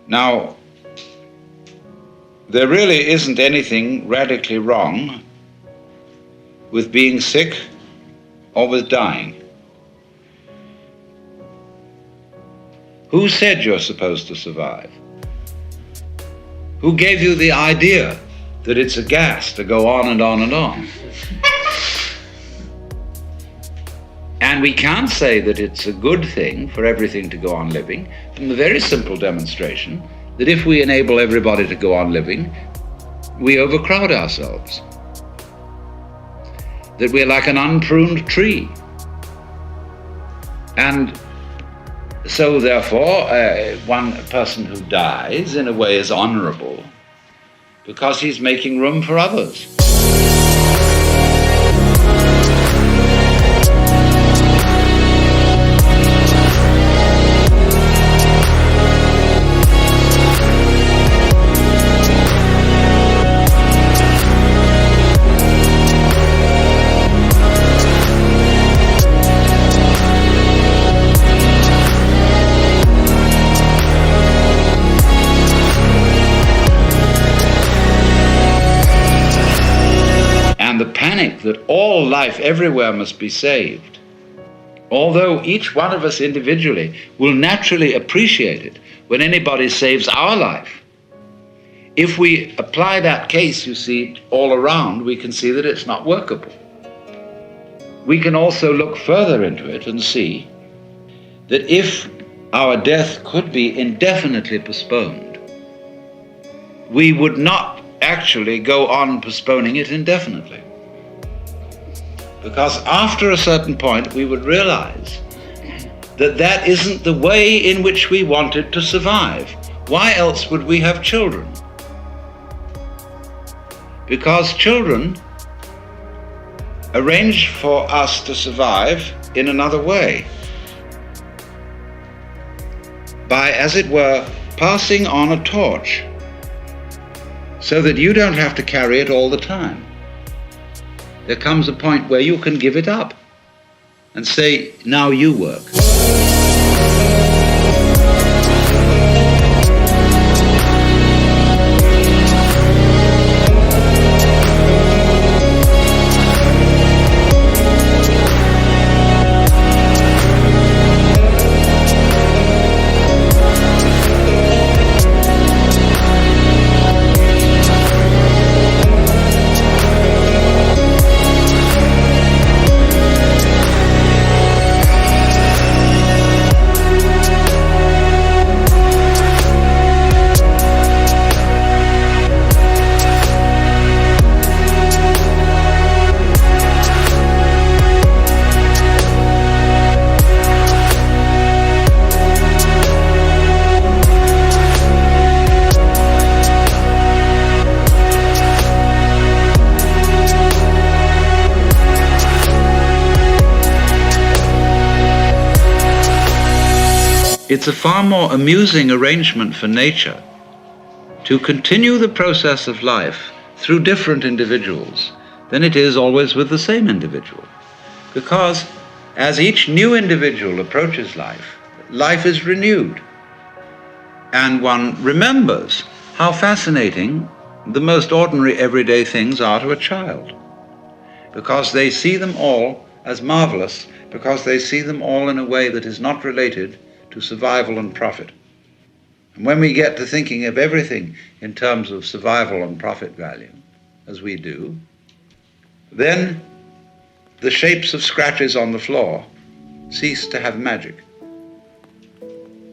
Now, there really isn't anything radically wrong with being sick or with dying. Who said you're supposed to survive? Who gave you the idea that it's a gas to go on and on and on? And we can't say that it's a good thing for everything to go on living from the very simple demonstration that if we enable everybody to go on living, we overcrowd ourselves. That we're like an unpruned tree. And so therefore, one person who dies in a way is honorable because he's making room for others. That all life everywhere must be saved, although each one of us individually will naturally appreciate it when anybody saves our life. If we apply that case, you see, all around, we can see that it's not workable. We can also look further into it and see that if our death could be indefinitely postponed, we would not actually go on postponing it indefinitely. Because after a certain point, we would realize that that isn't the way in which we wanted to survive. Why else would we have children? Because children arrange for us to survive in another way. By, as it were, passing on a torch, so that you don't have to carry it all the time. There comes a point where you can give it up and say, now you work. It's a far more amusing arrangement for nature to continue the process of life through different individuals than it is always with the same individual. Because as each new individual approaches life, life is renewed. And one remembers how fascinating the most ordinary everyday things are to a child. Because they see them all as marvelous, because they see them all in a way that is not related to survival and profit. And when we get to thinking of everything in terms of survival and profit value, as we do, then the shapes of scratches on the floor cease to have magic.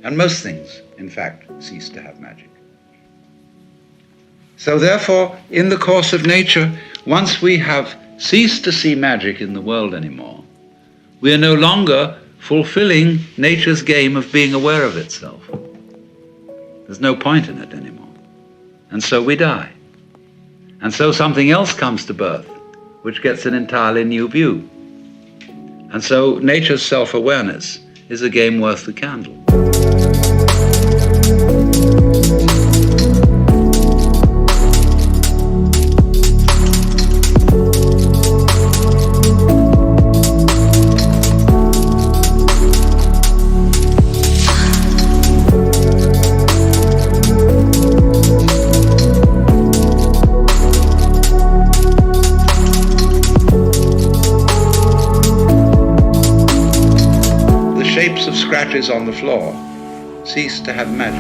And most things, in fact, cease to have magic. So therefore, in the course of nature, once we have ceased to see magic in the world anymore, we are no longer fulfilling nature's game of being aware of itself. There's no point in it anymore. And so we die. And so something else comes to birth, which gets an entirely new view. And so nature's self-awareness is a game worth the candle. scratches on the floor cease to have magic.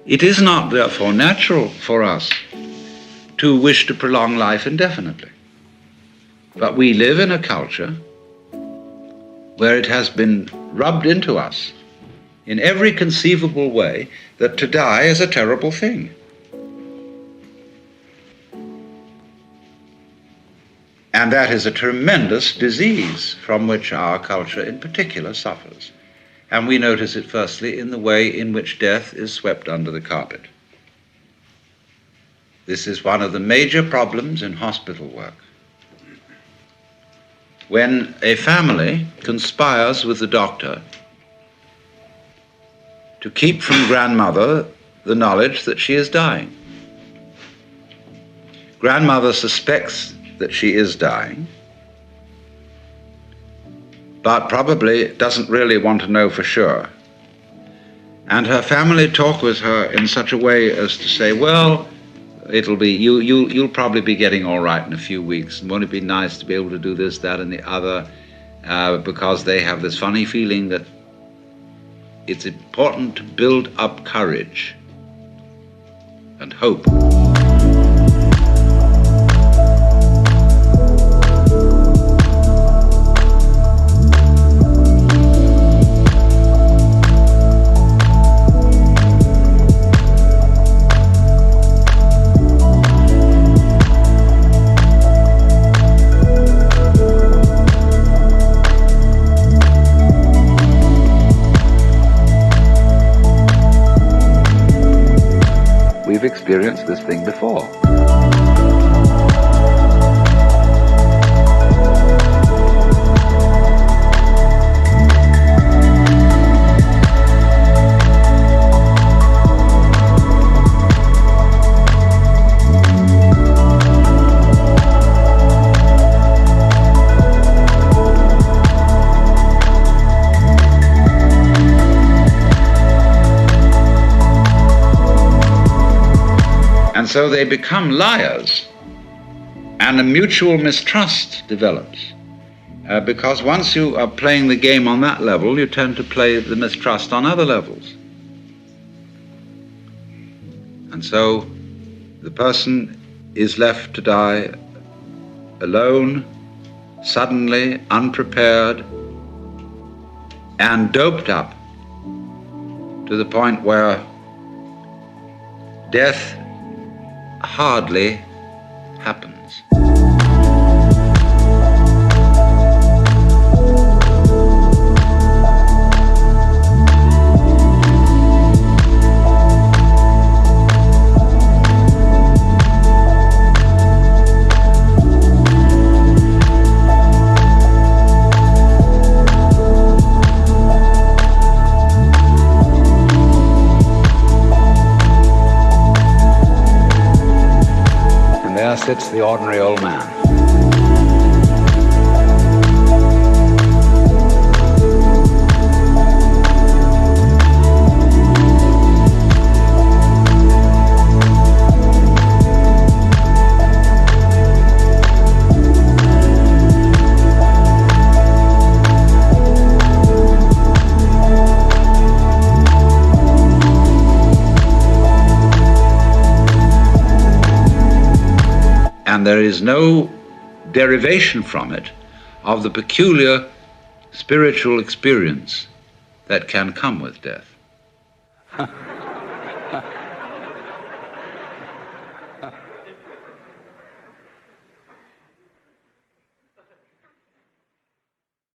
It is not, therefore, natural for us to wish to prolong life indefinitely. But we live in a culture where it has been rubbed into us in every conceivable way that to die is a terrible thing. And that is a tremendous disease from which our culture in particular suffers. And we notice it firstly in the way in which death is swept under the carpet. This is one of the major problems in hospital work. When a family conspires with the doctor to keep from grandmother the knowledge that she is dying. Grandmother suspects that she is dying, but probably doesn't really want to know for sure. And her family talk with her in such a way as to say, well, you'll probably be getting all right in a few weeks, and won't it be nice to be able to do this, that, and the other, because they have this funny feeling that it's important to build up courage and hope. We've experienced this thing before. And so they become liars, and a mutual mistrust develops. Because once you are playing the game on that level, you tend to play the mistrust on other levels. And so the person is left to die alone, suddenly, unprepared, and doped up to the point where death hardly happens. There sits the ordinary old man. and there is no derivation from it of the peculiar spiritual experience that can come with death.